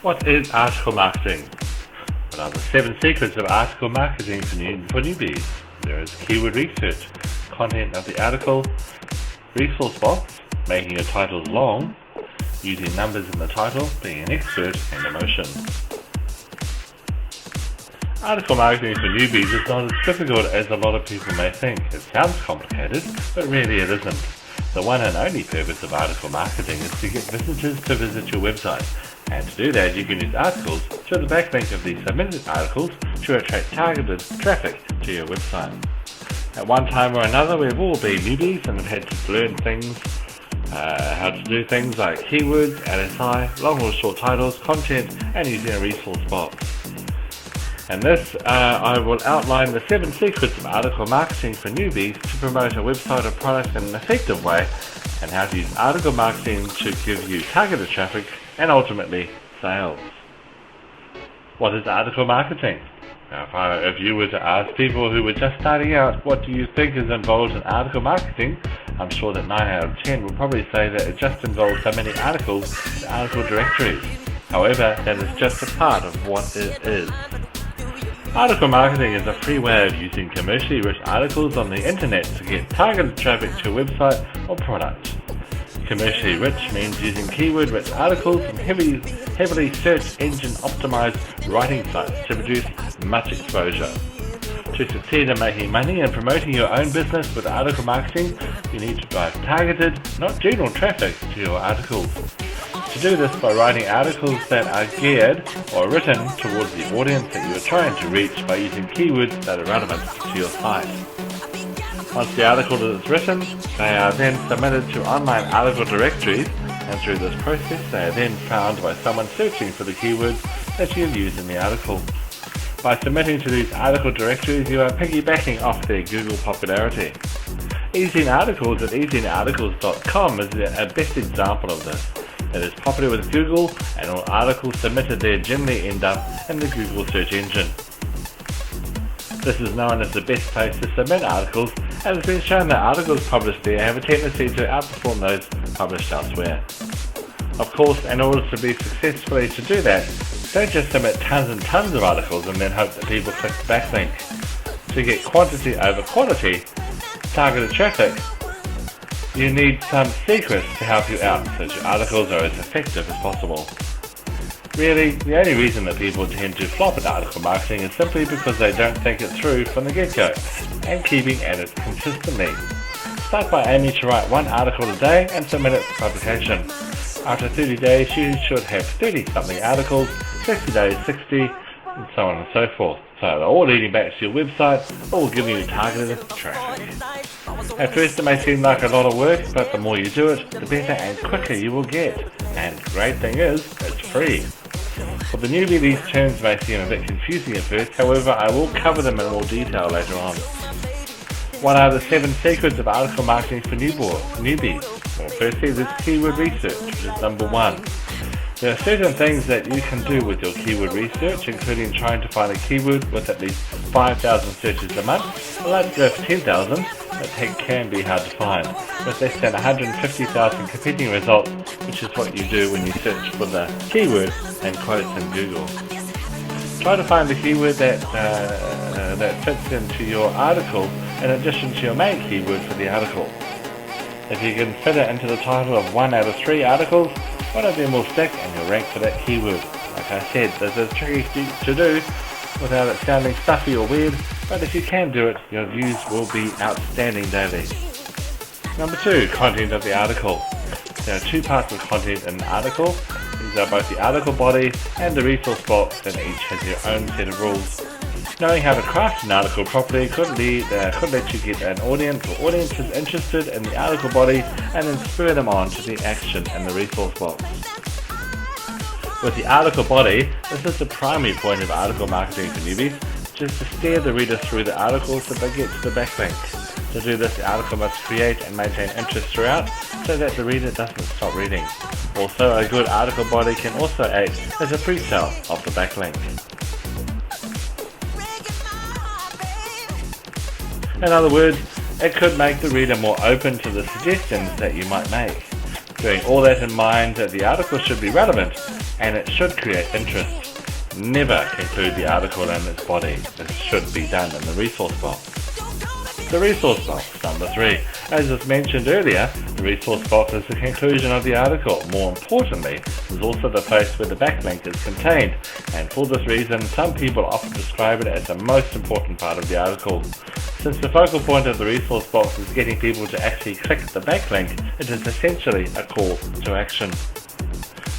What is article marketing? What are the 7 secrets of article marketing for newbies? There is keyword research, content of the article, resource box, making your titles long, using numbers in the title, being an expert, and emotion. Article marketing for newbies is not as difficult as a lot of people may think. It sounds complicated, but really it isn't. The one and only purpose of article marketing is to get visitors to visit your website. And to do that, you can use articles to the backlink of the submitted articles to attract targeted traffic to your website. At one time or another, we've all been newbies and have had to learn things, how to do things like keywords, LSI, long or short titles, content, and using a resource box. And this, I will outline the 7 secrets of article marketing for newbies to promote a website or product in an effective way, and how to use article marketing to give you targeted traffic and ultimately sales. What is article marketing? Now, if you were to ask people who were just starting out, what do you think is involved in article marketing? I'm sure that 9 out of 10 will probably say that it just involves submitting articles to article directories. However, that is just a part of what it is. Article marketing is a free way of using commercially rich articles on the internet to get targeted traffic to your website or product. Commercially rich means using keyword-rich articles and heavily search engine optimized writing sites to produce much exposure. To succeed in making money and promoting your own business with article marketing, you need to drive targeted, not general traffic to your articles. To do this by writing articles that are geared or written towards the audience that you are trying to reach by using keywords that are relevant to your site. Once the article is written, they are then submitted to online article directories, and through this process they are then found by someone searching for the keywords that you have used in the article. By submitting to these article directories, you are piggybacking off their Google popularity. Easing Articles at easingarticles.com is a best example of this. It is popular with Google, and all articles submitted there generally end up in the Google search engine. This is known as the best place to submit articles, and it's been shown that articles published there have a tendency to outperform those published elsewhere. Of course, in order to be successfully to do that, don't just submit tons and tons of articles and then hope that people click the backlink. To get quantity over quality, targeted traffic, you need some secrets to help you out so that your articles are as effective as possible. Really, the only reason that people tend to flop at article marketing is simply because they don't think it through from the get-go and keeping at it consistently. Start by aiming to write 1 article a day and submit it for publication. After 30 days, you should have 30-something articles, 60 days 60, and so on and so forth. So they're all leading back to your website, all giving you targeted traffic. At first it may seem like a lot of work, but the more you do it, the better and quicker you will get. And the great thing is, it's free. For the newbie, these terms may seem a bit confusing at first, however I will cover them in more detail later on. What are the 7 secrets of article marketing for newbies? Well, firstly, there's keyword research, which is number 1. There are certain things that you can do with your keyword research, including trying to find a keyword with at least 5,000 searches a month. I'd like to go for 10,000, but that can be hard to find, with less than 150,000 competing results, which is what you do when you search for the keyword and quotes in Google. Try to find the keyword that fits into your article in addition to your main keyword for the article. If you can fit it into the title of 1 out of 3 articles, one of them will stick and you'll rank for that keyword. Like I said, this is tricky to do without it sounding stuffy or weird, but if you can do it, your views will be outstanding daily. Number 2, content of the article. There are 2 parts of content in an article. These are both the article body and the resource box, and each has their own set of rules. Knowing how to craft an article properly could let you get an audience or audiences interested in the article body and then spur them on to the action in the resource box. With the article body, this is the primary point of article marketing for newbies, which is to steer the reader through the article so they get to the backlink. To do this, the article must create and maintain interest throughout so that the reader doesn't stop reading. Also, a good article body can also act as a pre-sale of the backlink. In other words, it could make the reader more open to the suggestions that you might make. Doing all that in mind, the article should be relevant and it should create interest. Never conclude the article in its body. This should be done in the resource box. The resource box, number 3. As was mentioned earlier, the resource box is the conclusion of the article. More importantly, it is also the place where the backlink is contained, and for this reason, some people often describe it as the most important part of the article. Since the focal point of the resource box is getting people to actually click the backlink, it is essentially a call to action.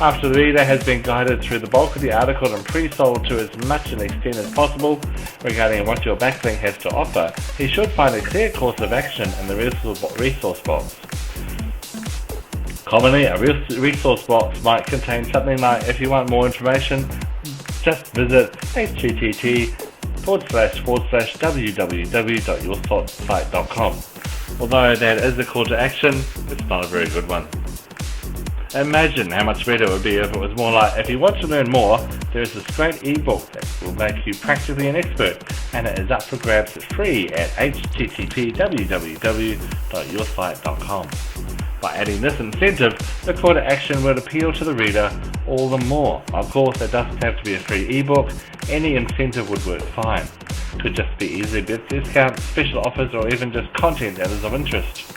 After the reader has been guided through the bulk of the article and pre-sold to as much an extent as possible regarding what your backlink has to offer, he should find a clear course of action in the resource box. Commonly, a resource box might contain something like, if you want more information, just visit http://www.yoursite.com. Although that is a call to action, it's not a very good one. Imagine how much better it would be if it was more like, if you want to learn more, there is this great ebook that will make you practically an expert, and it is up for grabs free at http://www.yoursite.com. By adding this incentive, the call to action would appeal to the reader all the more. Of course, it doesn't have to be a free ebook. Any incentive would work fine. Could just be easy discounts, special offers, or even just content that is of interest.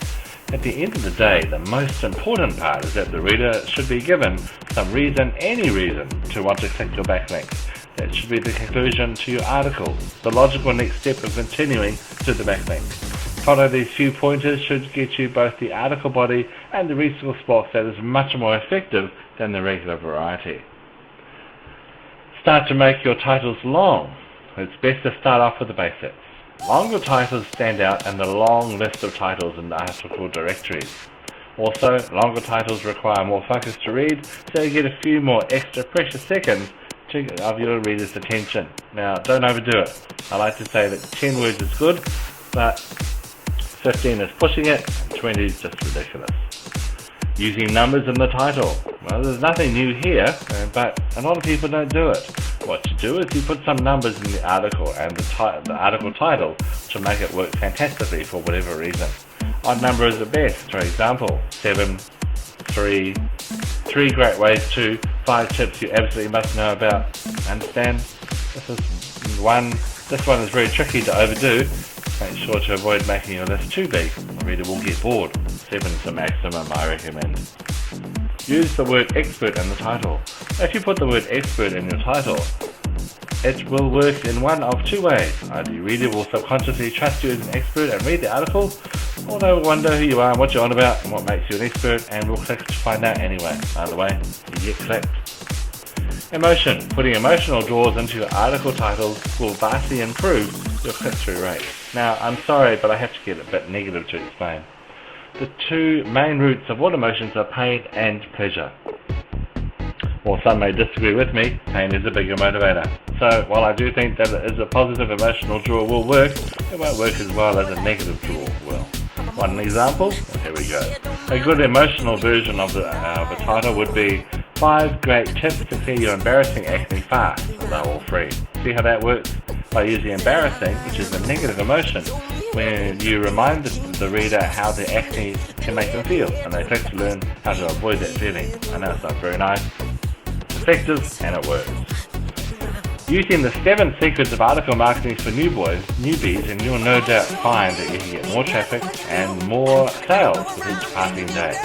At the end of the day, the most important part is that the reader should be given some reason, any reason, to want to click your backlink. That should be the conclusion to your article, the logical next step of continuing to the backlink. Follow these few pointers should get you both the article body and the resource box that is much more effective than the regular variety. Start to make your titles long. It's best to start off with the basics. Longer titles stand out in the long list of titles in the article directories. Also, longer titles require more focus to read, so you get a few more extra precious seconds of your reader's attention. Now, don't overdo it. I like to say that 10 words is good, but 15 is pushing it, and 20 is just ridiculous. Using numbers in the title. Well, there's nothing new here, but a lot of people don't do it. What you do is you put some numbers in the article and the article title to make it work fantastically for whatever reason. Odd number is the best. For example, 7, 3, 3 great ways to, 5 tips you absolutely must know about. Understand? This one is very tricky to overdo. Make sure to avoid making your list too big. The reader will get bored. 7 is the maximum I recommend. Use the word expert in the title. If you put the word expert in your title, it will work in one of two ways. Either your reader will subconsciously trust you as an expert and read the article, or they will wonder who you are and what you're on about and what makes you an expert, and will click to find out anyway. Either way, you get clicked. Emotion. Putting emotional draws into your article titles will vastly improve your click-through rate. Now, I'm sorry, but I have to get a bit negative to explain. The two main roots of all emotions are pain and pleasure. While some may disagree with me, pain is a bigger motivator. So, while I do think that it is a positive emotional draw will work, it won't work as well as a negative draw will. One example, here we go. A good emotional version of a title would be 5 great tips to clear your embarrassing acne fast. They're all free. See how that works? By using embarrassing, which is a negative emotion, when you remind the reader how the acne can make them feel, and they click to learn how to avoid that feeling. I know it's not very nice, effective, and it works. Using the 7 secrets of article marketing for newbies, and you'll no doubt find that you can get more traffic and more sales with each passing day.